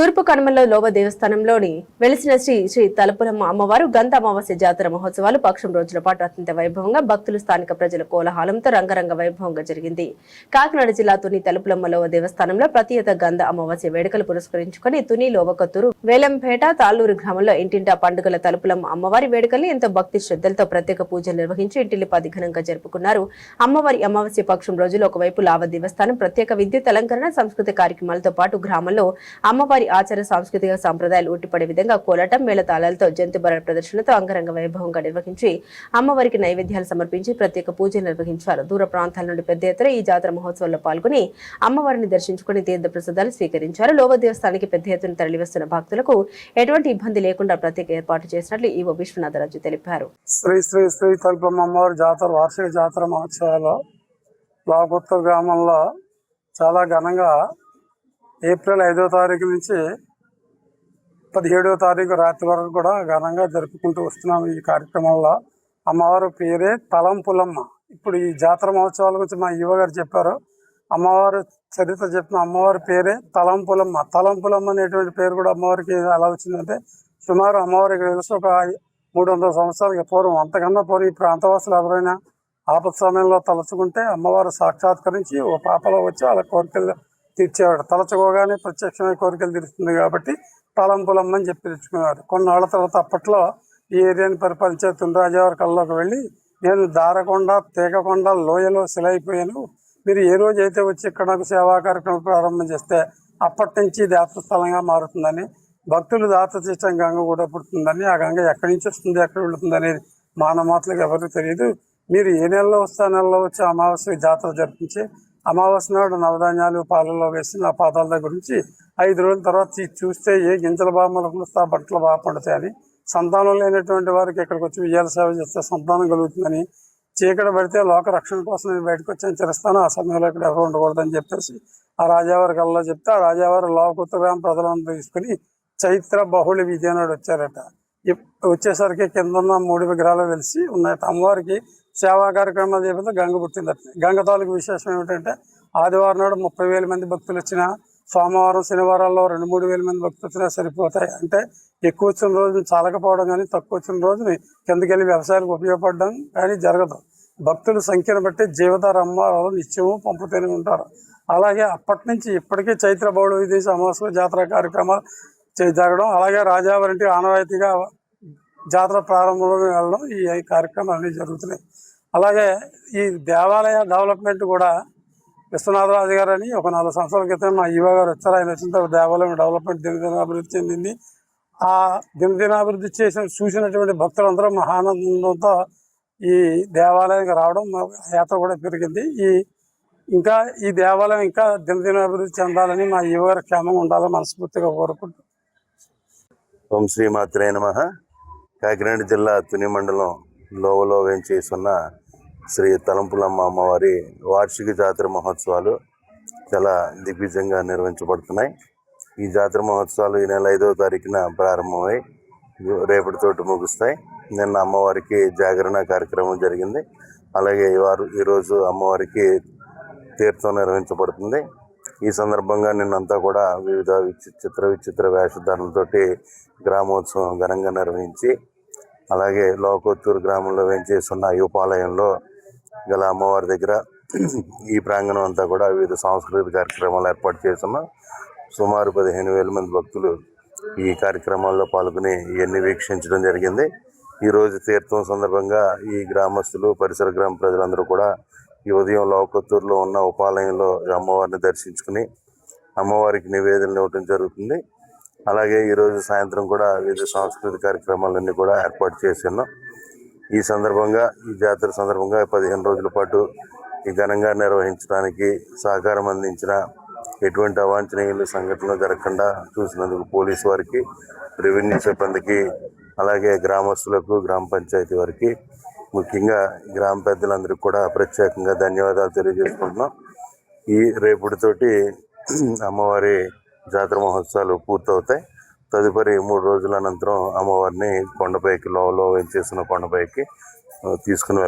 తూర్పు కనుమల్లో లోవ దేవస్థానంలోని వెలిసిన శ్రీ శ్రీ తలుపులమ్మ అమ్మవారు గంధ అమావాస్య జాతర మహోత్సవాలు పక్షం రోజుల పాటు అత్యంత వైభవంగా భక్తులు స్థానిక ప్రజల కోలాహలంతో రంగరంగ వైభవంగా జరిగింది. కాకినాడ జిల్లా తుని తలుపులమ్మ లోవ దేవస్థానంలో ప్రతియేత గంధ అమావాస్య వేడుకలు పురస్కరించుకుని తుని లోవకొత్తూరు వేలంపేట తాళ్లూరు గ్రామంలో ఇంటింటా పండుగల తలుపులమ్మ అమ్మవారి వేడుకల్ని ఎంతో భక్తి శ్రద్ధలతో ప్రత్యేక పూజలు నిర్వహించి ఇంటిల్లిపాది ఘనంగా జరుపుకున్నారు. అమ్మవారి అమావాస్య పక్షం రోజులు ఒకవైపు లావ దేవస్థానం ప్రత్యేక విద్యుత్ అలంకరణ సంస్కృతి కార్యక్రమాలతో పాటు గ్రామంలో అమ్మవారి ఆచార సాంస్కృతిక సంప్రదాయాలు ఉట్టిపడే విధంగా కోలాటం మేళతాళాలతో జంతుబల ప్రదర్శనతో అంగరంగ వైభవంగా నిర్వహించి అమ్మవారికి నైవేద్యాలు సమర్పించి ప్రత్యేక పూజలు నిర్వహించారు. దూర ప్రాంతాల నుండి పెద్ద ఎత్తున ఈ జాతర మహోత్సవంలో పాల్గొని అమ్మవారిని దర్శించుకుని తీర్థ ప్రసాదాలు స్వీకరించారు. లోవ దేవస్థానానికి పెద్ద ఎత్తున తరలివస్తున్న భక్తులకు ఎటువంటి ఇబ్బంది లేకుండా ప్రత్యేక ఏర్పాటు చేసినట్లు ఈవో విశ్వనాథరాజు తెలిపారు. శ్రీ శ్రీ శ్రీ తలుపులమ్మ అమ్మవారి జాతర వార్షిక జాతర మహోత్సవాలు లోవకొత్తూరు గ్రామంలో చాలా ఘనంగా ఏప్రిల్ 5వ తారీఖు నుంచి 17వ తారీఖు రాత్రి వరకు కూడా ఘనంగా జరుపుకుంటూ వస్తున్నాం. ఈ కార్యక్రమంలో అమ్మవారి పేరే తలంపులమ్మ. ఇప్పుడు ఈ జాతర మహోత్సవాల గురించి మా యువ గారు చెప్పారు. అమ్మవారి చరిత్ర చెప్పిన అమ్మవారి పేరే తలంపులమ్మ. తలంపులమ్మ అనేటువంటి పేరు కూడా అమ్మవారికి ఎలా వచ్చిందంటే సుమారు అమ్మవారికి తెలిసి ఒక 300 సంవత్సరాలకి పూర్వం, అంతకన్నా పూర్వం ఈ ప్రాంతవాసులు ఎవరైనా ఆపద సమయంలో తలుచుకుంటే అమ్మవారు సాక్షాత్కరించి ఓ పాపలో వచ్చి వాళ్ళ కోరికలు తీర్చేవాడు. తలచుకోగానే ప్రత్యక్షమైన కోరికలు తీరుస్తుంది కాబట్టి తలంపులమ్మ అని చెప్పి తెచ్చుకునేవారు. కొన్నాళ్ళ తర్వాత అప్పట్లో ఈ ఏరియాని పరిపాలించే తునిరాజావారి కళ్ళలోకి వెళ్ళి, నేను దారకొండ తీగకొండ లోయలో శిలైపోయాను, మీరు ఏ రోజు అయితే వచ్చి ఇక్కడ నాకు సేవా కార్యక్రమం ప్రారంభం చేస్తే అప్పటి నుంచి దాతస్థలంగా మారుతుందని, భక్తులు దాత చేసిన గంగ కూడా పుడుతుందని, ఆ గంగ ఎక్కడి నుంచి వస్తుంది ఎక్కడ వెళుతుంది అనేది మానమాతలకు ఎవరికి తెలియదు, మీరు ఏ నెలలో వస్తే ఆ నెలలో వచ్చి అమావాస్య జాతర జరిపించి అమావాస్య నాడు నవధాన్యాలు పాలల్లో వేసి నా పాదాల దగ్గర నుంచి 5 రోజుల తర్వాత చూస్తే ఏ గింజల బాగా మొలకలుస్తా బట్టలు బాగా పండుతాయని, సంతానం లేనటువంటి వారికి ఇక్కడికి వచ్చి విజయాల సేవ చేస్తే సంతానం కలుగుతుందని, చీకటి పడితే లోక రక్షణ కోసం నేను బయటకు వచ్చి హెచ్చరిస్తాను, ఆ సమయంలో ఇక్కడ ఎవరు ఉండకూడదని చెప్పేసి ఆ రాజావారి కల్లా చెప్తే ఆ రాజావారు లోవకొత్తూరు గ్రామ ప్రజలందరూ తీసుకుని చైత్ర బహుళ విధి నాడు వచ్చారట. వచ్చేసరికి కింద ఉన్న 3 విగ్రహాలు వెలిసి ఉన్నాయి. అమ్మవారికి సేవా కార్యక్రమాలు చేయడంతో గంగ పుట్టిందట. గంగ తాలూకు విశేషం ఏమిటంటే ఆదివారం నాడు 30,000 మంది భక్తులు వచ్చినా, సోమవారం శనివారాల్లో 2-3 వేల మంది భక్తులు వచ్చినా సరిపోతాయి. అంటే ఎక్కువ వచ్చిన రోజుని చాలకపోవడం కానీ, తక్కువ వచ్చిన రోజుని కిందకెళ్ళి వ్యవసాయాలకు ఉపయోగపడడం కానీ జరగదు. భక్తుల సంఖ్యను బట్టి జీవధార అమ్మవారు నిత్యము పంపుతూనే ఉంటారు. అలాగే అప్పటి నుంచి ఇప్పటికీ చైత్ర బౌళ విదేశీ అమావాస్య జాతర కార్యక్రమాలు జరగడం, అలాగే రాజావారింటి ఆనవాయితీగా జాతర ప్రారంభంలో వెళ్ళడం, ఈ కార్యక్రమాలు అన్నీ జరుగుతున్నాయి. అలాగే ఈ దేవాలయ డెవలప్మెంట్ కూడా విశ్వనాథరాజు గారు అని ఒక 4 సంవత్సరాల క్రితం మా యువ గారు వచ్చారు. ఆయన వచ్చిన తర్వాత దేవాలయం డెవలప్మెంట్ దినదినాభివృద్ధి చెందింది. ఆ దినదినాభివృద్ధి చూసినటువంటి భక్తులందరూ మహానందంతో ఈ దేవాలయానికి రావడం, యాత్ర కూడా పెరిగింది. ఇంకా ఈ దేవాలయం ఇంకా దినదినాభివృద్ధి చెందాలని, మా యువ గారు క్షేమంగా ఉండాలని మనస్ఫూర్తిగా కోరుకుంటున్నాం. ఓం శ్రీ మాత్రే నమః. కాకినాడ జిల్లా తుని మండలం లోవలో వేంచేస్తున్న శ్రీ తలంపులమ్మ అమ్మవారి వార్షిక జాతర మహోత్సవాలు చాలా దిగ్విజయంగా నిర్వహించబడుతున్నాయి. ఈ జాతర మహోత్సవాలు ఈ నెల 5వ తారీఖున ప్రారంభమై రేపటితోటి ముగుస్తాయి. నిన్న అమ్మవారికి జాగరణ కార్యక్రమం జరిగింది. అలాగే ఈరోజు అమ్మవారికి తీర్థం నిర్వహించబడుతుంది. ఈ సందర్భంగా నిన్నంతా కూడా వివిధ విచిత్ర వేషధారణలతోటి గ్రామోత్సవం ఘనంగా నిర్వహించి, అలాగే లోవకొత్తూరు గ్రామంలో వేంచేస్తున్న ఉపాలయంలో గల అమ్మవారి దగ్గర ఈ ప్రాంగణం అంతా కూడా వివిధ సాంస్కృతిక కార్యక్రమాలు ఏర్పాటు చేస్తున్నాం. సుమారు 15,000 మంది భక్తులు ఈ కార్యక్రమాల్లో పాల్గొని ఇవన్నీ వీక్షించడం జరిగింది. ఈరోజు తీర్థం సందర్భంగా ఈ గ్రామస్తులు, పరిసర గ్రామ ప్రజలందరూ కూడా ఈ ఉదయం లోవకొత్తూరులో ఉన్న ఉపాలయంలో అమ్మవారిని దర్శించుకుని అమ్మవారికి నివేదనలు ఇవ్వడం జరుగుతుంది. అలాగే ఈరోజు సాయంత్రం కూడా వివిధ సాంస్కృతిక కార్యక్రమాలన్నీ కూడా ఏర్పాటు చేస్తున్నాం. ఈ జాతర సందర్భంగా 15 రోజుల పాటు ఈ ఘనంగా నిర్వహించడానికి సహకారం అందించిన, ఎటువంటి అవాంఛనీయ సంఘటనలు జరగకుండా చూసినందుకు పోలీసు వారికి, రెవెన్యూ సిబ్బందికి, అలాగే గ్రామస్తులకు, గ్రామ పంచాయతీ వారికి, ముఖ్యంగా గ్రామ పెద్దలందరికీ కూడా ప్రత్యేకంగా ధన్యవాదాలు తెలియజేసుకుంటున్నాం. రేపటితోటి అమ్మవారి జాతర మహోత్సవాలు పూర్తవుతాయి. తదుపరి 3 రోజుల అనంతరం అమ్మవారిని కొండపైకి, లోవలో వేంచేసిన కొండపైకి తీసుకుని వెళ్తాం.